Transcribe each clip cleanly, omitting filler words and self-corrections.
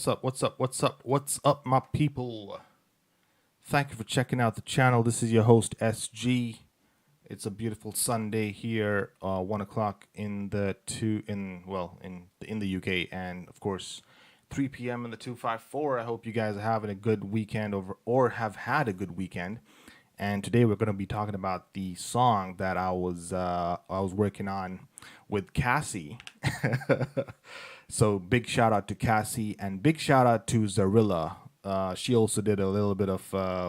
What's up? What's up? What's up? What's up, my people? Thank you for checking out the channel. This is your host SG. It's a beautiful Sunday here, 1 o'clock in the in the UK, and of course, 3 p.m. in the 254. I hope you guys are having a good weekend or have had a good weekend. And today we're going to be talking about the song that I was working on with Cassie. So big shout out to Cassie and big shout out to Zarilla. She also did a little bit of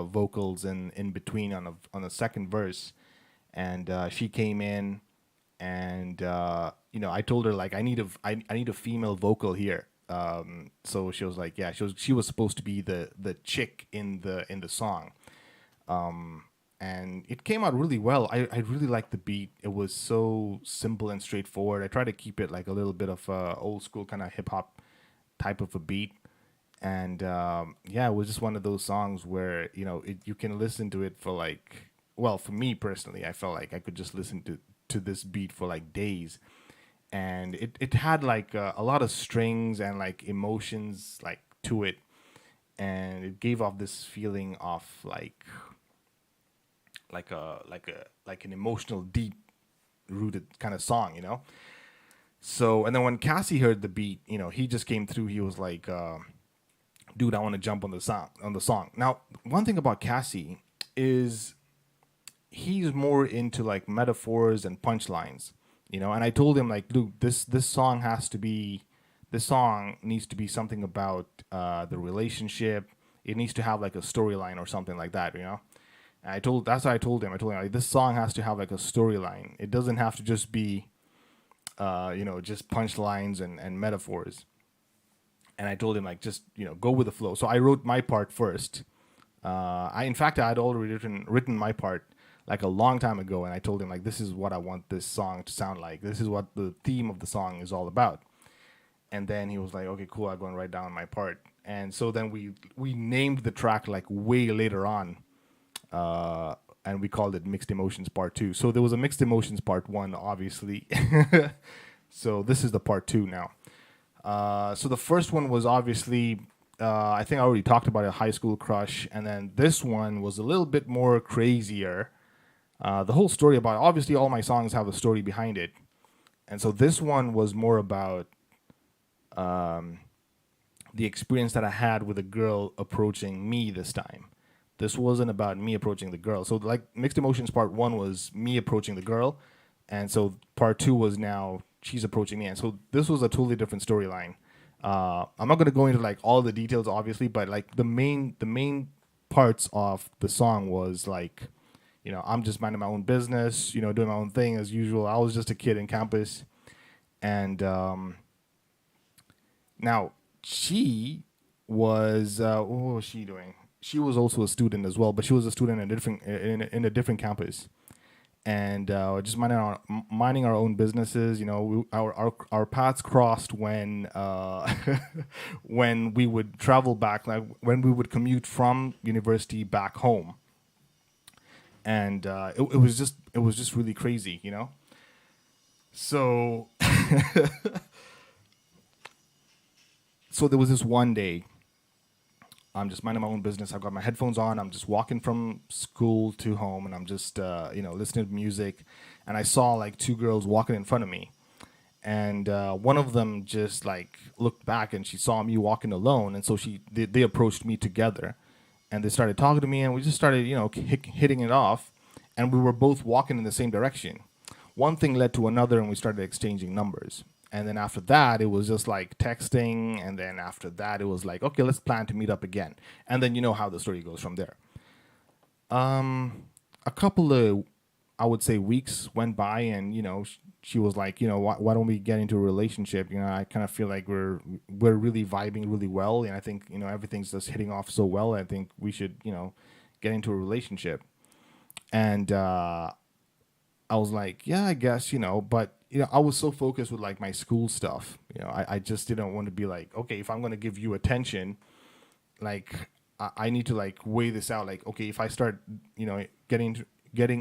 vocals in between on the second verse, and she came in, and I told her like I need a female vocal here. So she was like, yeah, she was supposed to be the chick in the song, and it came out really well. I really liked the beat. It was so simple and straightforward. I tried to keep it like a little bit of old school kind of hip hop type of a beat, and yeah, it was just one of those songs where you can listen to it for like, well, for me personally, I felt like I could just listen to this beat for like days, and it had like a lot of strings and like emotions like to it, and it gave off this feeling of like an emotional, deep rooted kind of song. So, and then when Cassie heard the beat, he just came through. He was like, "Dude, I want to jump on the song." Now, one thing about Cassie is he's more into like metaphors and punchlines, And I told him like, "Dude, this song needs to be something about the relationship. It needs to have like a storyline or something like that." And that's what I told him. I told him like this song has to have like a storyline. It doesn't have to just be just punchlines and metaphors. And I told him like just go with the flow. So I wrote my part first. In fact I had already written my part like a long time ago, and I told him like this is what I want this song to sound like. This is what the theme of the song is all about. And then he was like, okay, cool. I'm going to write down my part. And so then we named the track like way later on. And we called it Mixed Emotions Part 2. So there was a Mixed Emotions Part 1, obviously. So this is the Part 2 now. So the first one was obviously, I think I already talked about a high school crush. And then this one was a little bit more crazier. The whole story about, obviously all my songs have a story behind it. And so this one was more about the experience that I had with a girl approaching me this time. This wasn't about me approaching the girl. So like Mixed Emotions Part 1 was me approaching the girl. And so Part 2 was now she's approaching me. And so this was a totally different storyline. I'm not going to go into like all the details, obviously, but like the main parts of the song was like, I'm just minding my own business, doing my own thing as usual. I was just a kid in campus. And now she was, what was she doing? She was also a student as well, but she was a student in a different campus, and just minding our own businesses. Our paths crossed when when we would travel back, like when we would commute from university back home, and it was just really crazy. So so there was this one day. I'm just minding my own business. I've got my headphones on. I'm just walking from school to home, and I'm just, listening to music. And I saw like two girls walking in front of me, and one of them just like looked back, and she saw me walking alone, and so they approached me together, and they started talking to me, and we just started, hitting it off, and we were both walking in the same direction. One thing led to another, and we started exchanging numbers. And then after that, it was just like texting. And then after that, it was like, okay, let's plan to meet up again. And then you know how the story goes from there. A couple of, I would say, weeks went by, and she was like, why don't we get into a relationship? I kind of feel like we're really vibing really well, and I think everything's just hitting off so well. I think we should get into a relationship. And I was like, yeah, I guess, but I was so focused with like my school stuff. I just didn't want to be like, okay, if I'm going to give you attention, like I need to like weigh this out. Like, okay, if I start, getting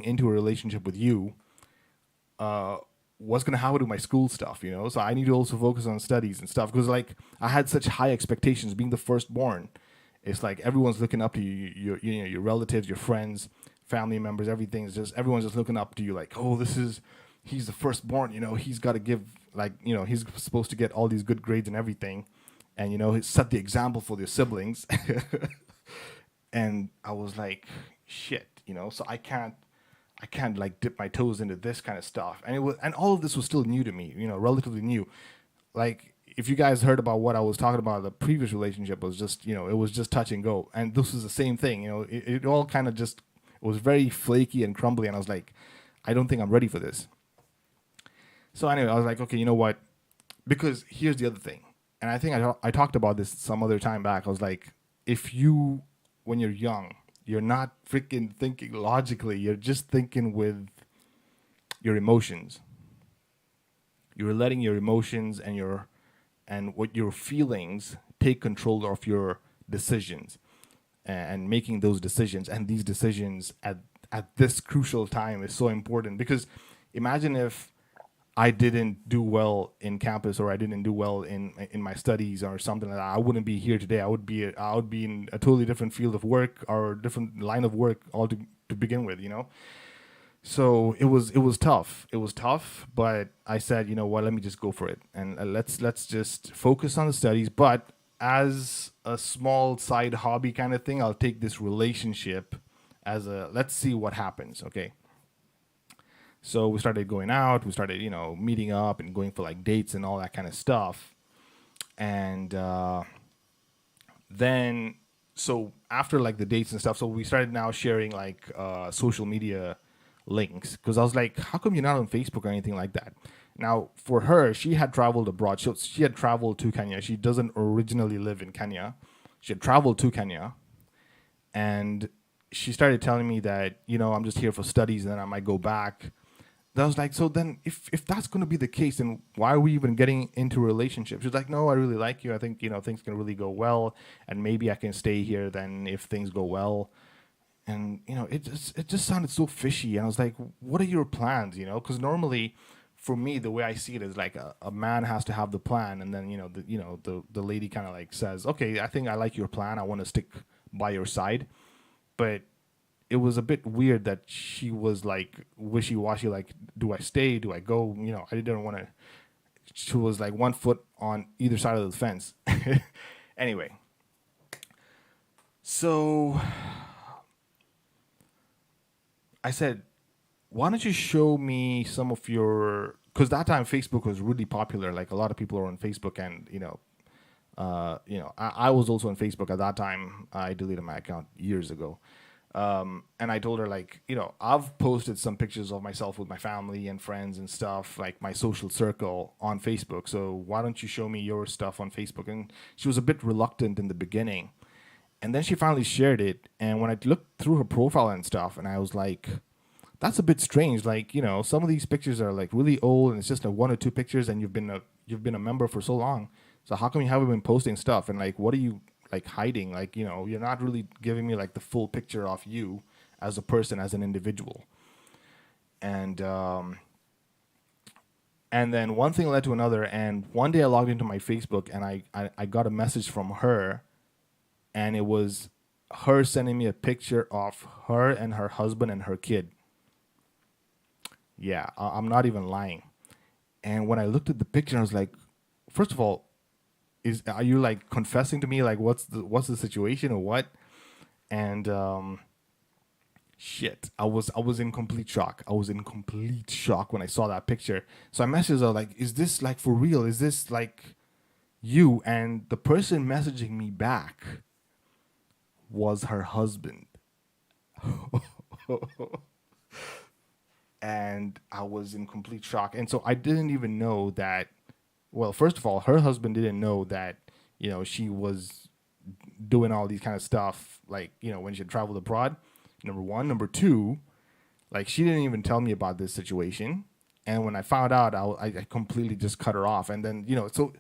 into a relationship with you, what's gonna happen to my school stuff, So I need to also focus on studies and stuff because like I had such high expectations being the firstborn. It's like everyone's looking up to you, your relatives, your friends, family members, everything's just everyone's just looking up to you like, oh, he's the firstborn, he's got to give like, he's supposed to get all these good grades and everything, and he set the example for their siblings. And I was like, shit, so I can't like dip my toes into this kind of stuff. And all of this was still new to me, relatively new. Like if you guys heard about what I was talking about, the previous relationship was just, it was just touch and go. And this was the same thing, it all kind of just it was very flaky and crumbly. And I was like, I don't think I'm ready for this. So anyway, I was like, okay, you know what? Because here's the other thing. And I think I talked about this some other time back. I was like, when you're young, you're not freaking thinking logically. You're just thinking with your emotions. You're letting your emotions and what your feelings take control of your decisions and making those decisions. And these decisions at this crucial time is so important because imagine if I didn't do well in campus or I didn't do well in my studies or something like that. I wouldn't be here today. I would be in a totally different field of work or different line of work all to begin with, So it was tough. It was tough, but I said, you know what, let me just go for it. And let's just focus on the studies, but as a small side hobby kind of thing, I'll take this relationship as let's see what happens, okay? So we started going out, we started, meeting up and going for like dates and all that kind of stuff. And then, so after like the dates and stuff, so we started now sharing like social media links because I was like, how come you're not on Facebook or anything like that? Now, for her, she had traveled abroad. She had traveled to Kenya. She doesn't originally live in Kenya. She had traveled to Kenya. And she started telling me that, I'm just here for studies and then I might go back. I was like, so then if that's going to be the case, then why are we even getting into a relationship? She's like, no, I really like you. I think, things can really go well. And maybe I can stay here then if things go well. And, it just sounded so fishy. And I was like, what are your plans, Because normally for me, the way I see it is like a man has to have the plan. And then, the lady kind of like says, okay, I think I like your plan. I want to stick by your side. But it was a bit weird that she was like wishy-washy, like, do I stay? Do I go? I didn't want to. She was like 1 foot on either side of the fence. Anyway, so I said, why don't you show me some of your, because that time Facebook was really popular. Like a lot of people are on Facebook and, I was also on Facebook at that time. I deleted my account years ago. And I told her like, I've posted some pictures of myself with my family and friends and stuff, like my social circle on Facebook. So why don't you show me your stuff on Facebook? And she was a bit reluctant in the beginning. And then she finally shared it. And when I looked through her profile and stuff, and I was like, that's a bit strange. Like, some of these pictures are like really old and it's just one or two pictures and you've been a member for so long. So how come you haven't been posting stuff? And like, what are you like hiding? Like, you're not really giving me like the full picture of you as a person, as an individual. And then one thing led to another. And one day I logged into my Facebook and I got a message from her, and it was her sending me a picture of her and her husband and her kid. Yeah, I'm not even lying. And when I looked at the picture, I was like, first of all, are you like confessing to me? Like, what's the situation or what? And shit, I was in complete shock. I was in complete shock when I saw that picture. So I messaged her like, is this like for real? Is this like you? And the person messaging me back was her husband. And I was in complete shock. And so I didn't even know that, well, first of all, her husband didn't know that, she was doing all these kind of stuff, like, when she had traveled abroad, number one. Number two, like, she didn't even tell me about this situation. And when I found out, I completely just cut her off. And then, so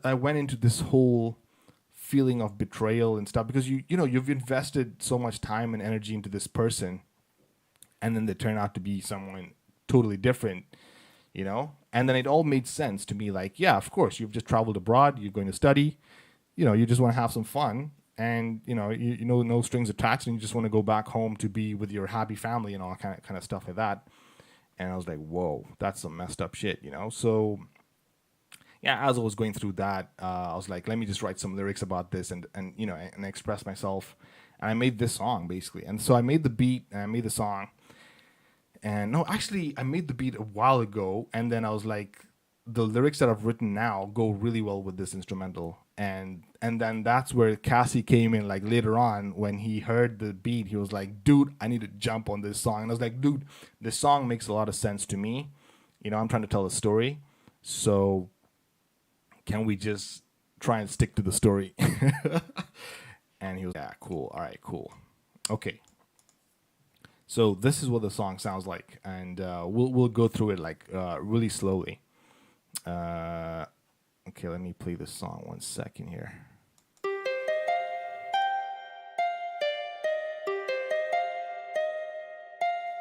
I went into this whole feeling of betrayal and stuff because you've invested so much time and energy into this person, and then they turn out to be someone totally different. you know? And then it all made sense to me, like, yeah, of course, you've just traveled abroad, you're going to study, you know, you just want to have some fun, and you know, you know, no strings attached, and you just want to go back home to be with your happy family and all kind of stuff like that. And I was like, whoa, that's some messed up shit, you know? So yeah, as I was going through that, I was like, let me just write some lyrics about this and you know, and express myself. And I made this song basically. And so I made the beat and I made the song. And no, actually, I made the beat a while ago, and then I was like, the lyrics that I've written now go really well with this instrumental. And then that's where Cassie came in, like later on when he heard the beat, he was like, dude, I need to jump on this song. And I was like, dude, this song makes a lot of sense to me. You know, I'm trying to tell a story. So can we just try and stick to the story? And he was, yeah, cool. All right, cool. Okay. So this is what the song sounds like, and we'll go through it like really slowly. Okay, let me play this song 1 second here.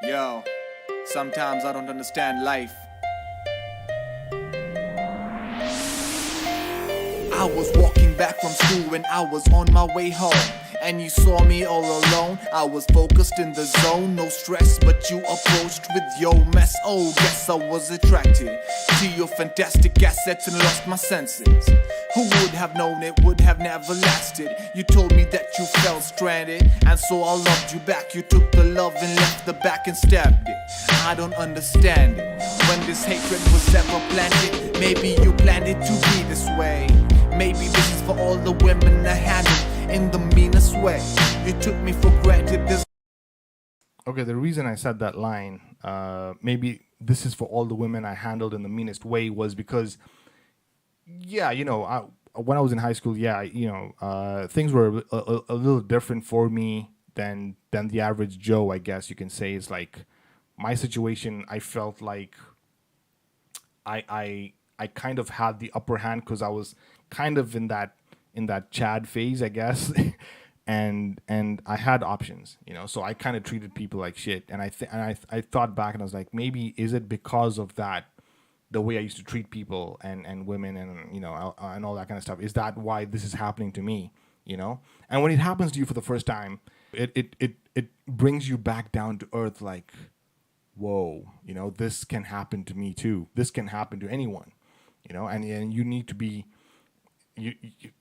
Yo, sometimes I don't understand life. I was walking back from school when I was on my way home, and you saw me all alone. I was focused in the zone, no stress, but you approached with your mess. Oh, guess I was attracted to your fantastic assets and lost my senses. Who would have known it would have never lasted? You told me that you felt stranded, and so I loved you back. You took the love and left the back and stabbed it. I don't understand it. When this hatred was ever planted, maybe you planned it to be this way. Maybe this is for all the women I handled in the meanest way. You took me for granted. Okay, the reason I said that line, maybe this is for all the women I handled in the meanest way, was because, yeah, you know, when I was in high school, yeah, you know, things were a little different for me than the average Joe, I guess you can say. It's like my situation, I felt like I kind of had the upper hand because I was kind of in that Chad phase, I guess. and I had options, you know, so I kind of treated people like shit. And I thought back and I was like, maybe is it because of that, the way I used to treat people and women and, you know, and all that kind of stuff? Is that why this is happening to me, you know? And when it happens to you for the first time, it brings you back down to earth, like, whoa, you know, this can happen to me too. This can happen to anyone, you know, and you need to be, you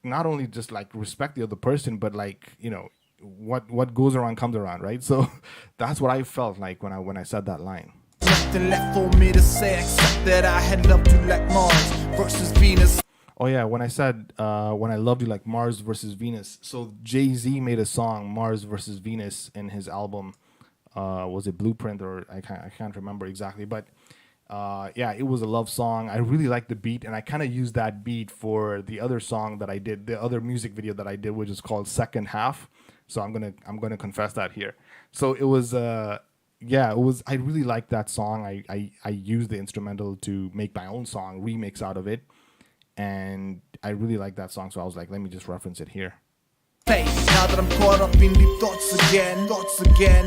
not only just like respect the other person, but like, you know, what goes around comes around, right? So that's what I felt like when I said that line. Nothing left for me to say except that I had loved you like Mars versus Venus. Oh yeah, when I said when I loved you like Mars versus Venus. So Jay-Z made a song Mars versus Venus in his album. Was it Blueprint or I can't remember exactly, but yeah, it was a love song. I really liked the beat, and I kind of used that beat for the other song that I did, the other music video that I did, which is called Second Half. So I'm gonna confess that here. So it was yeah, it was. I really liked that song. I used the instrumental to make my own song remix out of it, and I really liked that song. So I was like, let me just reference it here. Now that I'm caught up in the thoughts again,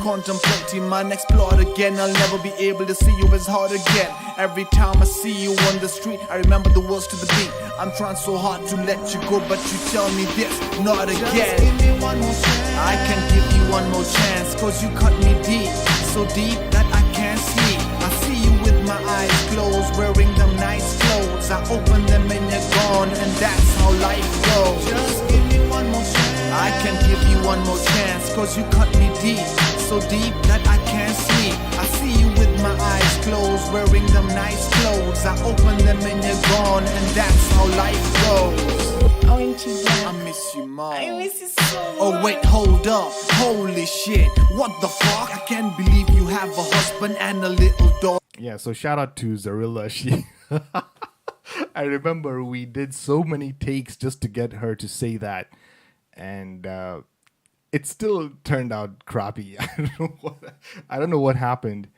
contemplating my next plot again. I'll never be able to see you as hard again. Every time I see you on the street, I remember the words to the beat. I'm trying so hard to let you go, but you tell me this, not again. Just give me one more chance. I can give you one more chance, cause you cut me deep, so deep that I can't sleep. I see you with my eyes closed, wearing them nice clothes. I open them and you're gone, and that's how life goes. Just give me one more chance. I can give you one more chance, cause you cut me deep, so deep that I can't sleep. I see you with my eyes closed, wearing them nice clothes. I open them and you're gone, and that's how life goes. I miss you, Mom. I miss you so much. Oh wait, hold up, holy shit, what the fuck? I can't believe you have a husband and a little dog. Yeah, so shout out to Zarilla. She I remember we did so many takes just to get her to say that. And it still turned out crappy. I don't know what happened.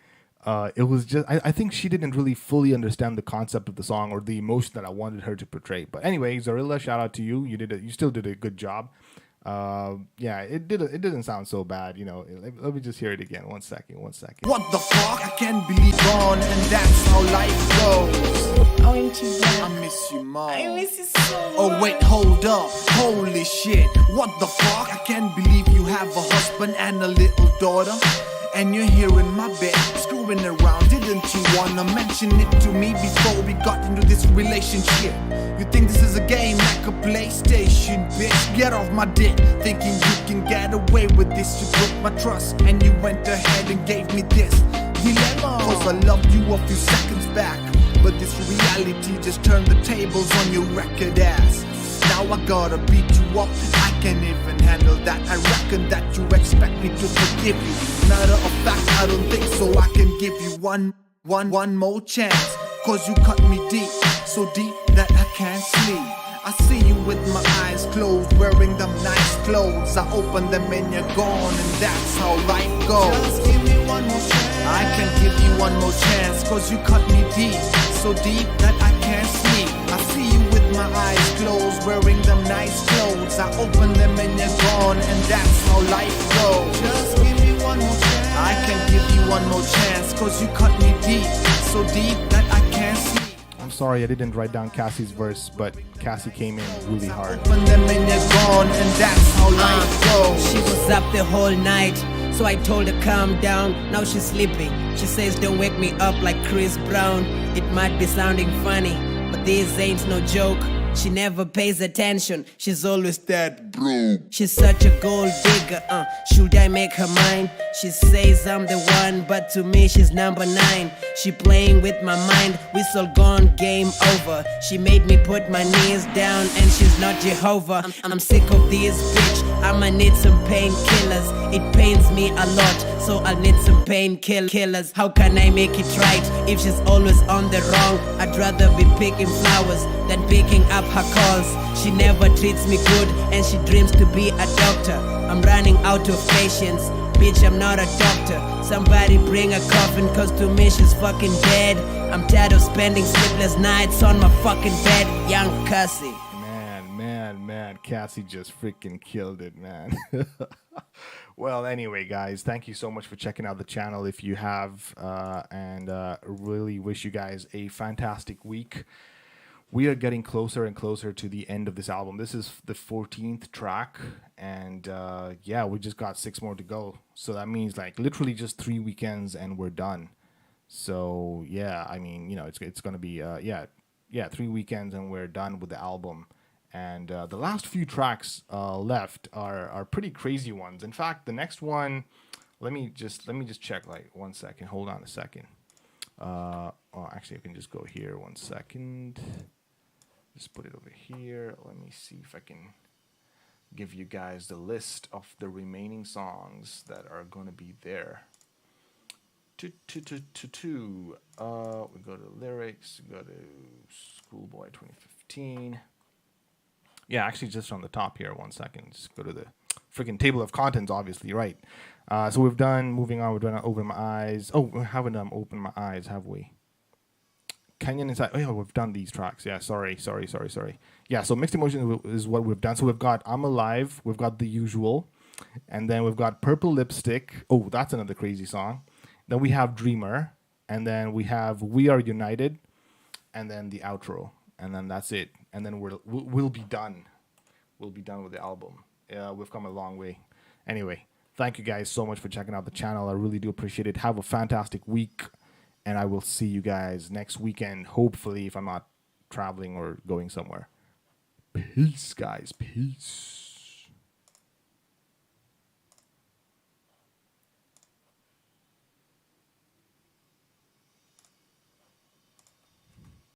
It was just I think she didn't really fully understand the concept of the song or the emotion that I wanted her to portray. But anyway, Zarilla, shout out to you. You still did a good job. Yeah, it didn't sound so bad, you know. Let me just hear it again. One second. What the fuck? I can't believe gone, and that's how life goes. Oh, ain't you glad? I miss you, mom. I miss you so much. Oh wait, hold up, holy shit. What the fuck? I can't believe you have a husband and a little daughter, and you're here in my bed, screwing around. Didn't you wanna mention it to me before we got into this relationship? You think this is a game like a PlayStation, bitch? Get off my dick, thinking you can get away with this. You broke my trust, and you went ahead and gave me this dilemma. Cause I loved you a few seconds back, but this reality just turned the tables on your record ass. Now I gotta beat you up, I can't even handle that. I reckon that you expect me to forgive you. Matter of fact, I don't think so. I can give you one more chance. Cause you cut me deep, so deep that I can't sleep. I see you with my eyes closed, wearing them nice clothes. I open them and you're gone, and that's how life goes. Just give me one more chance. I can give you one more chance, cause you cut me deep, so deep that I can't sleep. I see you with my eyes closed, wearing them nice clothes. I open them and you're gone, and that's how life goes. Just give me one more chance. I can give you one more chance, cause you cut me deep, so deep that I can't sleep. I'm sorry I didn't write down Cassie's verse, but Cassie came in really hard. Open them and you're gone, and that's how life goes. She was up the whole night, so I told her calm down. Now she's sleeping. She says don't wake me up like Chris Brown. It might be sounding funny, but this ain't no joke. She never pays attention, she's always that broke. She's such a gold digger, should I make her mine? She says I'm the one, but to me she's number 9. She playing with my mind, whistle gone, game over. She made me put my knees down, and she's not Jehovah. I'm sick of this bitch, I'ma need some painkillers. It pains me a lot, so I'll need some painkillers. How can I make it right if she's always on the wrong? I'd rather be picking flowers than picking up her calls. She never treats me good, and she dreams to be a doctor. I'm running out of patience, bitch, I'm not a doctor. Somebody bring a coffin, cause to me she's fucking dead. I'm tired of spending sleepless nights on my fucking bed. Young Cassie. Man, Cassie just freaking killed it, man. Well, anyway, guys, thank you so much for checking out the channel if you have, and really wish you guys a fantastic week. We are getting closer and closer to the end of this album. This is the 14th track, and yeah, we just got 6 more to go. So that means like literally just 3 weekends and we're done. So yeah, I mean, you know, it's gonna be yeah, 3 weekends and we're done with the album. And the last few tracks left are pretty crazy ones. In fact, the next one, let me just check. Like 1 second. Hold on a second. Oh, actually, I can just go here. 1 second. Just put it over here. Let me see if I can give you guys the list of the remaining songs that are gonna be there. We go to lyrics. We go to Schoolboy 2015. Yeah, actually, just on the top here. 1 second. Just go to the freaking table of contents, obviously, right? So we've done, moving on, we've done Open My Eyes. Oh, we haven't Open My Eyes, have we? Kenyan Inside. Oh, yeah, we've done these tracks. Yeah, sorry. Yeah, so Mixed Emotions is what we've done. So we've got I'm Alive, we've got The Usual, and then we've got Purple Lipstick. Oh, that's another crazy song. Then we have Dreamer, and then we have We Are United, and then the outro. And then that's it. And then we'll be done. We'll be done with the album. We've come a long way. Anyway, thank you guys so much for checking out the channel. I really do appreciate it. Have a fantastic week. And I will see you guys next weekend, hopefully, if I'm not traveling or going somewhere. Peace, guys. Peace.